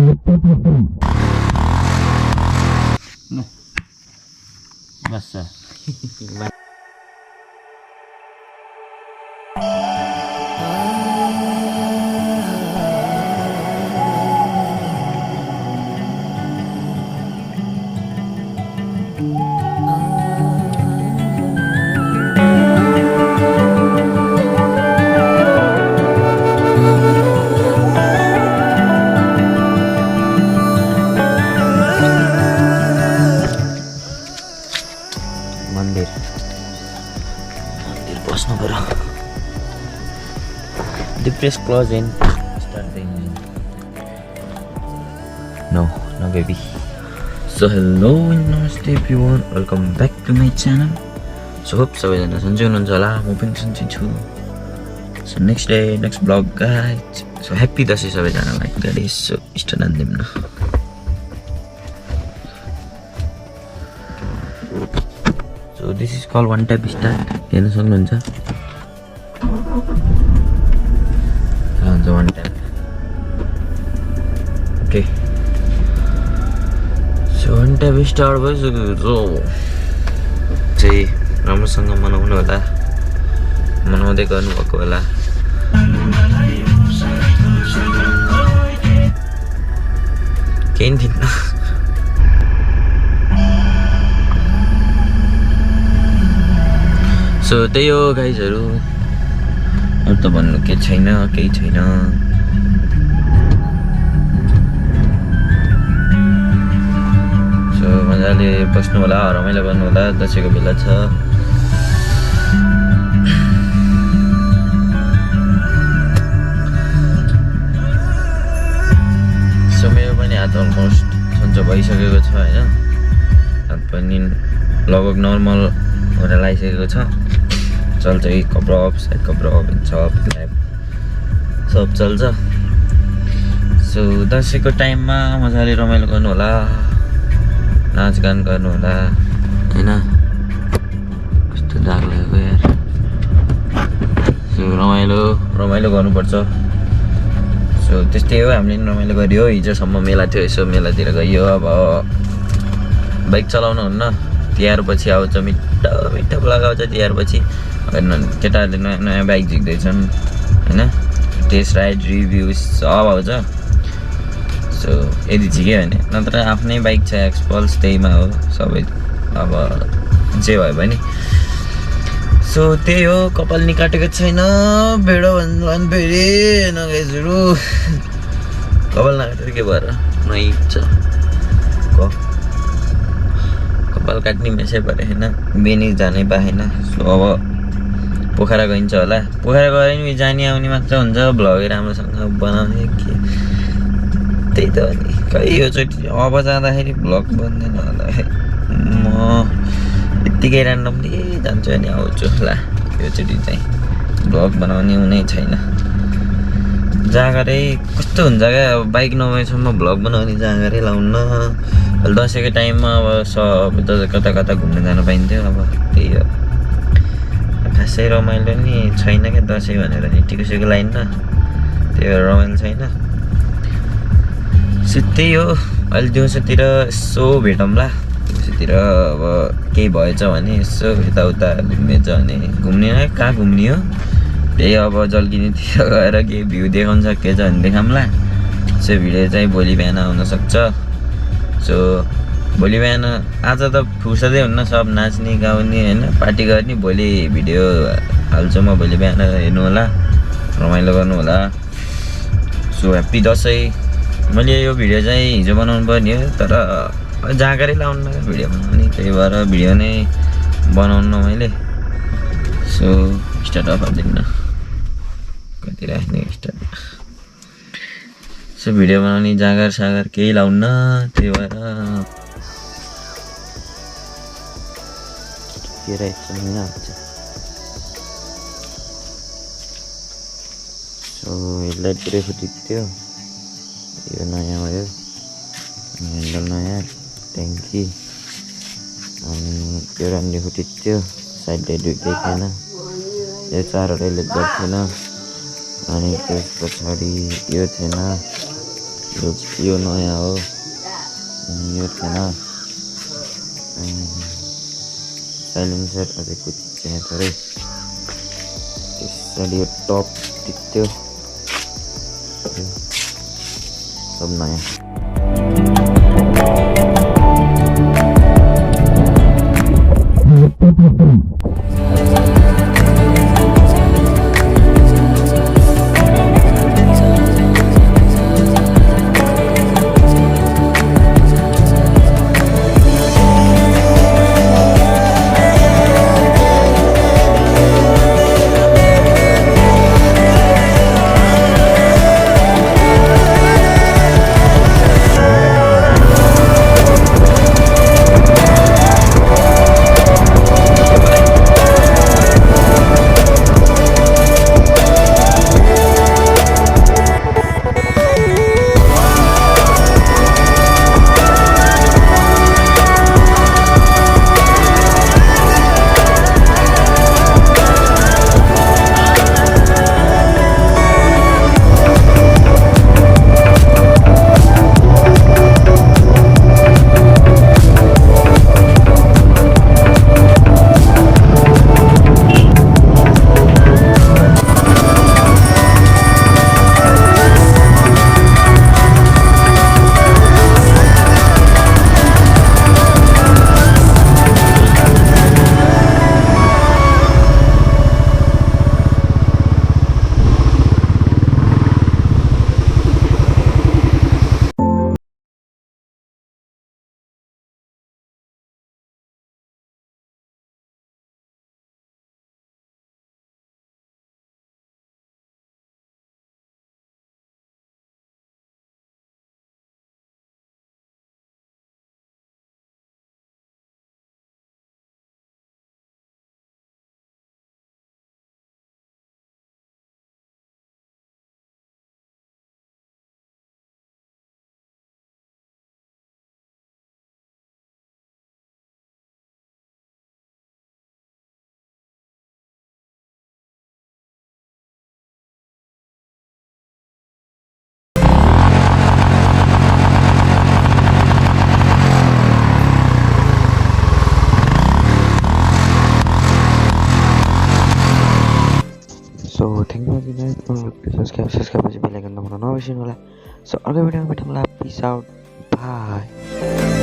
बस मंदिर बस्नु पर्यो press close in start the engine no baby so hello नमस्ते everyone welcome back to my channel so hope सबैजना सन्चै हुनुहुन्छ होला म पनि सन्चै छु so next vlog guys so happy Dashain सबैजनालाई गाडी यसो स्टार्ट हान्दिउँ न So this is called one tap start. हेर्न सक्नुहुन्छ one tap. Okay. So one tap start भइसक्यो चाहिँ राम्रोसँग मनाउनु होला मनाउँदै गर्नुभएको होला केही थिएन सो त्यही हो गाइजहरु अरु त भन्नु केही छैन सो मजाले बस्नु होला रमाइलो गर्नु होला दसैँको बेला छ सो मेरो पनि हात अलमोस्ट सन्चो भइसकेको छ हैन हात पनि लगभग नर्मल भएर लागिसकेको छ चल्छ कब्रब साइड कब्रब सब ल्याब सब चल्छ सो दसैँको टाइममा मजाले रमाइलो गर्नु होला नाचगान गर्नु होला हैन कस्तो दाग लागेको यार सो रमाइलो गर्नुपर्छ सो त्यस्तै हो हामीले रमाइलो गरियो हिजोसम्म मेला थियो यसो मेलातिर गइयो अब बाइक चलाउनु हुन्न तिहार पछि आउँछ मिठो ब्लग आउँछ तिहार पछि केटाहरूले नयाँ बाइक झिक्दैछन् हैन टेस्ट राइड रिभ्यू सब आउँछ सो यदि झिक्यो भने नत्र आफ्नै बाइक छ एक्सपल्स त्यहीमा हो सबै अब जे भयो भने सो त्यही हो कपाल निकाटेको छैन भेडो भन्नु फेरि नगाइजहरु कपाल नकाटेर के भएर नइच कपाल काट्ने मेसै परे हैन बेनी जानै पाएन सो अब पोखरा गइन्छ होला पोखरा गएर नि जाने आउने मात्र हुन्छ भ्लग राम्रोसँग बनाउने के त्यही त नि खै यो चोटि अब जाँदाखेरि भ्लग बन्दैन होला म यतिकै ऱ्यान्डमली जान्छु अनि आउँछु होला यो चोटि चाहिँ भ्लग बनाउने हुनै छैन जाँगरै कस्तो हुन्छ क्या अब बाइक नभएसम्म भ्लग बनाउने जाँगरै लाउन दसैँको टाइममा अब सब कता कता घुम्न जान पाइन्थ्यो अब त्यही हो खासै रमाइलो नि छैन क्या दसैँ भनेर नि टिकसिको लाइन न त्यही भएर रमाइलो छैन सो त्यही हो अहिले दिउँसोतिर यसो भेटौँला दिउँसोतिर अब केही भएछ भने यसो यताउता घुमेछ भने घुम्ने कहाँ घुम्ने हो त्यही अब जल्किनीतिर गएर केही भ्यू देखाउन सकेछ भने देखाउँला सो भिडियो चाहिँ भोलि बिहान आउनसक्छ सो भोलि बिहान आज त फुर्सदै हुन्न सब नाच्ने गाउने हैन पार्टी गर्ने भोलि भिडियो हाल्छु म भोलि बिहान हेर्नु होला रमाइलो गर्नु होला सो ह्याप्पी दसैँ मैले यो भिडियो चाहिँ हिजो बनाउनु पर्ने हो तर जाँगरै लाउनु भिडियो बनाउने त्यही भएर भिडियो नै बनाउनु मैले सो स्टार्ट अफ हाल्दिउँ न कति राख्ने स्टार्ट सो भिडियो बनाउने जाँगर सागर केही लाउन्न त्यही भएर के रहेछ सो हेडलाइट पुरै फुटेको थियो यो नयाँ भयो ह्यान्डल नयाँ ट्याङ्की अनि त्यो राम्ररी फुटेको थियो साइड लाइट दुइटै थिएन यो चारवटै लेदर थिएन अनि त्यस पछाडि यो थिएन यो नयाँ हो, यो थिएन। साइलेन्सर अझै कुछ चाहिँ थोरै त्यसरी यो टप टिप्थ्यो, सब नयाँ। So thank you guys for subscribe बेल आइकन दबाउन नबिर्सिनु होला। So अर्को भिडियोमा भेटौँला, पिस आउट, बाई।